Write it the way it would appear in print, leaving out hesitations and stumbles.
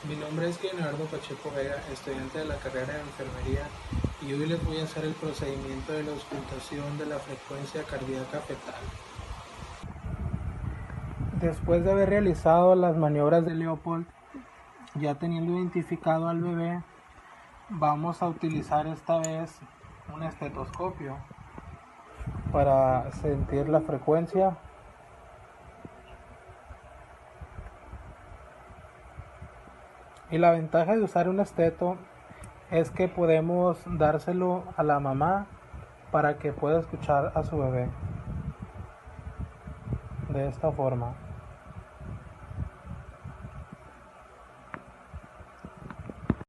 Mi nombre es Leonardo Pacheco Vega, estudiante de la carrera de enfermería, y hoy les voy a hacer el procedimiento de la auscultación de la frecuencia cardíaca fetal. Después de haber realizado las maniobras de Leopold, ya teniendo identificado al bebé, vamos a utilizar esta vez un estetoscopio para sentir la frecuencia. Y la ventaja de usar un esteto es que podemos dárselo a la mamá para que pueda escuchar a su bebé de esta forma.